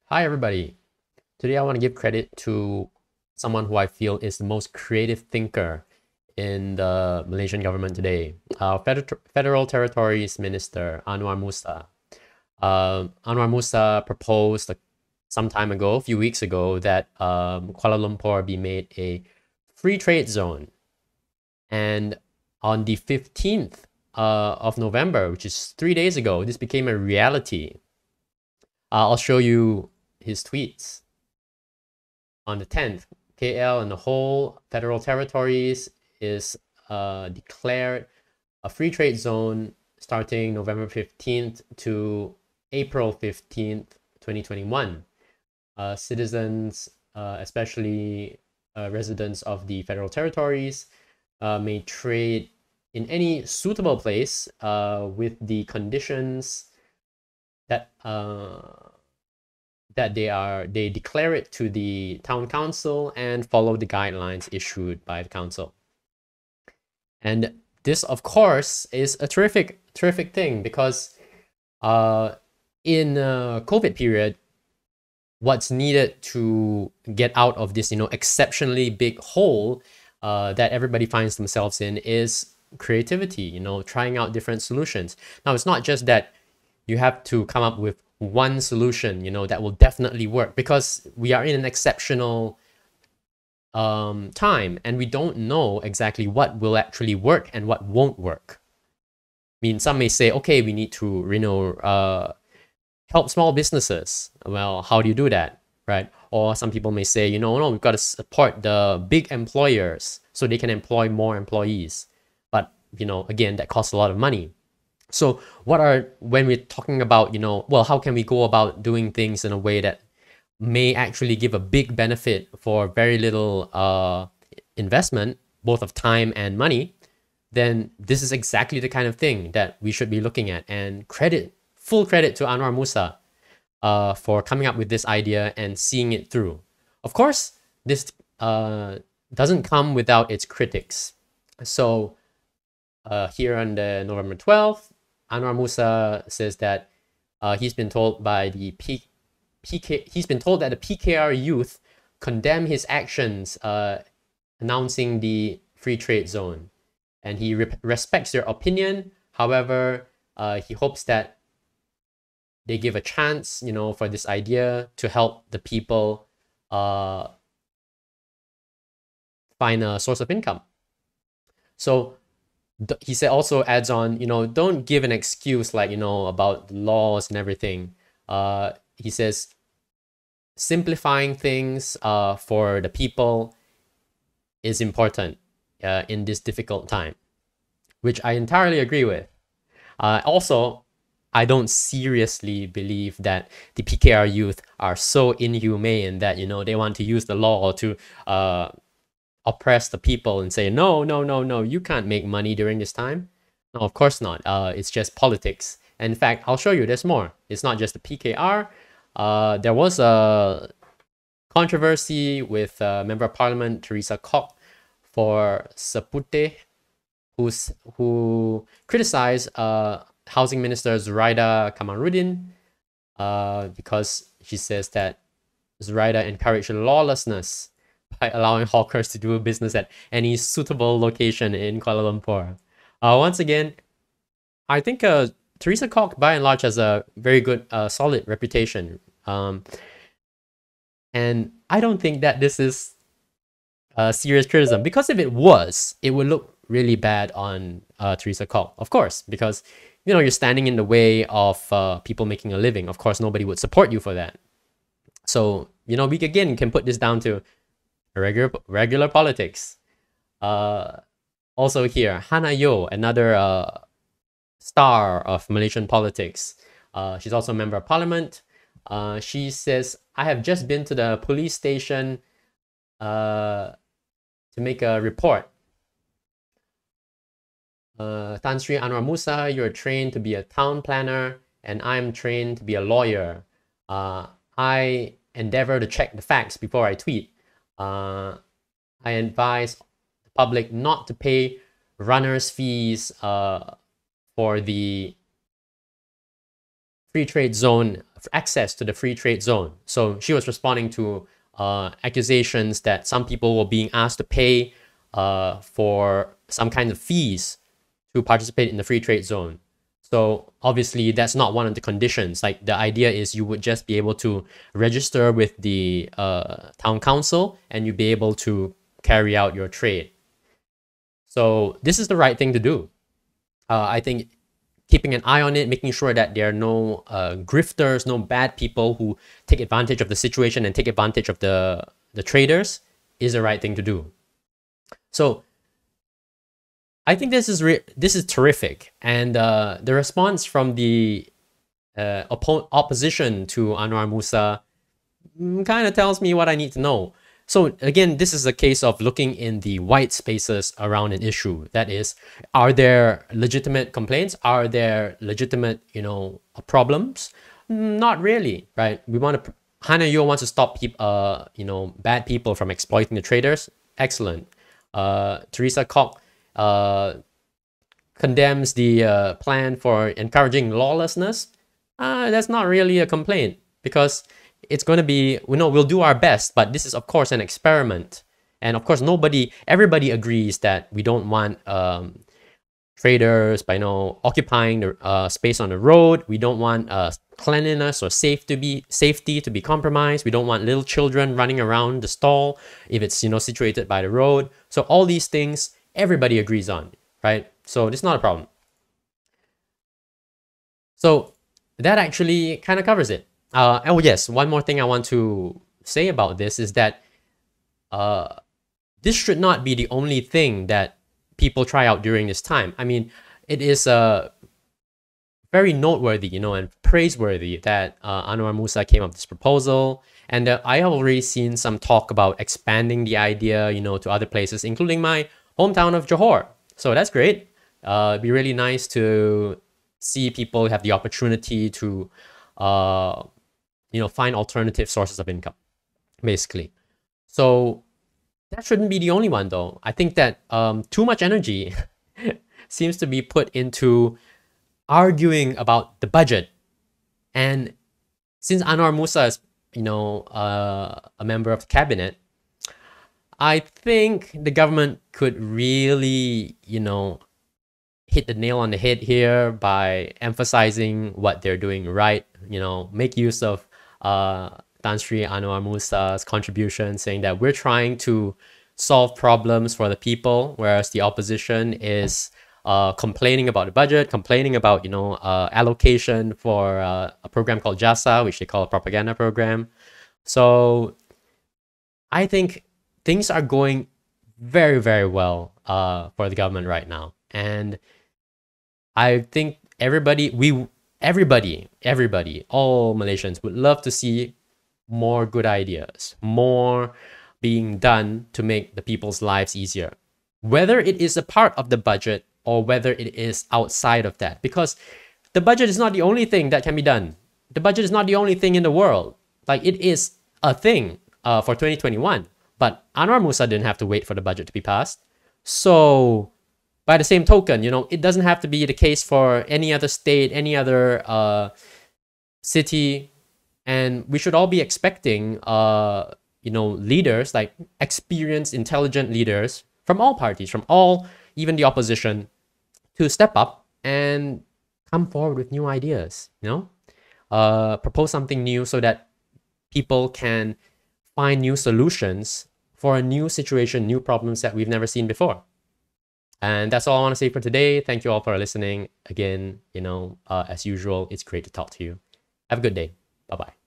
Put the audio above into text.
Hi, everybody. Today, I want to give credit to someone who I feel is the most creative thinker in the Malaysian government today. Federal Territories Minister Annuar Musa. Anwar Musa proposed some time ago, a few weeks ago, that Kuala Lumpur be made a free trade zone. And on the 15th of November, which is 3 days ago, this became a reality. I'll show you his tweets. On the 10th, KL and the whole federal territories is declared a free trade zone starting November 15th to April 15th, 2021. Citizens, especially residents of the federal territories, may trade in any suitable place with the conditions that they declare it to the town council and follow the guidelines issued by the council. And this, of course, is a terrific thing because in COVID period, what's needed to get out of this, exceptionally big hole that everybody finds themselves in is creativity, trying out different solutions. Now, it's not just that you have to come up with one solution, that will definitely work, because we are in an exceptional time and we don't know exactly what will actually work and what won't work. I mean, some may say, okay, we need to, help small businesses. Well, how do you do that, right? Or some people may say, no, we've got to support the big employers so they can employ more employees. But, again, that costs a lot of money. So when we're talking about, well, how can we go about doing things in a way that may actually give a big benefit for very little investment, both of time and money, then this is exactly the kind of thing that we should be looking at. And full credit to Anwar Musa for coming up with this idea and seeing it through. Of course, this doesn't come without its critics. So here on the November 12th, Anwar Musa says that he's been told by the he's been told that the PKR youth condemn his actions announcing the free trade zone, and he respects their opinion. However, he hopes that they give a chance, for this idea to help the people find a source of income. So he said, also adds on, don't give an excuse like, about laws and everything. He says, simplifying things for the people is important in this difficult time, which I entirely agree with. Also, I don't seriously believe that the PKR youth are so inhumane that, they want to use the law to oppress the people and say, no, you can't make money during this time. No, of course not. It's just politics. And in fact, I'll show you there's more. It's not just the PKR. There was a controversy with Member of Parliament Teresa Kok for Sapute, who criticized Housing Minister Zuraida Kamarudin because she says that Zuraida encouraged lawlessness by allowing hawkers to do business at any suitable location in Kuala Lumpur. Once again, I think Teresa Kok, by and large, has a very good, solid reputation. And I don't think that this is serious criticism, because if it was, it would look really bad on Teresa Kok, of course, because, you're standing in the way of people making a living. Of course, nobody would support you for that. So, we again can put this down to regular politics. Also here, Hannah Yeoh, another star of Malaysian politics. She's also a member of parliament. She says, I have just been to the police station to make a report. Tan Sri Anwar Musa, you're trained to be a town planner, and I'm trained to be a lawyer. I endeavor to check the facts before I tweet. I advise the public not to pay runners' fees for the free trade zone access to the free trade zone. So she was responding to accusations that some people were being asked to pay for some kind of fees to participate in the free trade zone. So obviously that's not one of the conditions. Like the idea is you would just be able to register with the town council and you'd be able to carry out your trade. So this is the right thing to do. I think keeping an eye on it, making sure that there are no grifters, no bad people who take advantage of the situation and take advantage of the traders is the right thing to do. So I think this is terrific, and the response from the opposition to Annuar Musa kind of tells me what I need to know. So again, this is a case of looking in the white spaces around an issue. That is, are there legitimate complaints? Are there legitimate, problems? Not really, right? We want to, Annuar wants to stop bad people from exploiting the traders. Excellent. Teresa Koch condemns the plan for encouraging lawlessness. That's not really a complaint, because it's going to be, we'll do our best, but this is of course an experiment. And of course everybody agrees that we don't want traders occupying the space on the road. We don't want cleanliness or safety to be compromised. We don't want little children running around the stall if it's situated by the road. So all these things everybody agrees on, right? So it's not a problem. So that actually kind of covers it. Oh yes, one more thing I want to say about this is that this should not be the only thing that people try out during this time. I mean, it is very noteworthy, and praiseworthy that Annuar Musa came up with this proposal. And I have already seen some talk about expanding the idea, to other places, including my hometown of Johor. So that's great. It'd be really nice to see people have the opportunity to find alternative sources of income, basically. So that shouldn't be the only one, though. I think that too much energy seems to be put into arguing about the budget. And since Annuar Musa is, a member of the cabinet, I think the government could really, hit the nail on the head here by emphasizing what they're doing right. Make use of Tan Sri Annuar Musa's contribution, saying that we're trying to solve problems for the people, whereas the opposition is complaining about the budget, complaining about allocation for a program called JASA, which they call a propaganda program. So I think things are going very, very well for the government right now, and I think everybody, all Malaysians would love to see more good ideas, more being done to make the people's lives easier, whether it is a part of the budget or whether it is outside of that, because the budget is not the only thing that can be done. The budget is not the only thing in the world. Like, it is a thing for 2021, but Anwar Musa didn't have to wait for the budget to be passed. So by the same token, it doesn't have to be the case for any other state, any other city. And we should all be expecting, leaders, like experienced, intelligent leaders from all parties, from all, even the opposition, to step up and come forward with new ideas, propose something new so that people can find new solutions for a new situation, new problems that we've never seen before. And that's all I want to say for today. Thank you all for listening. Again, as usual, it's great to talk to you. Have a good day. Bye-bye.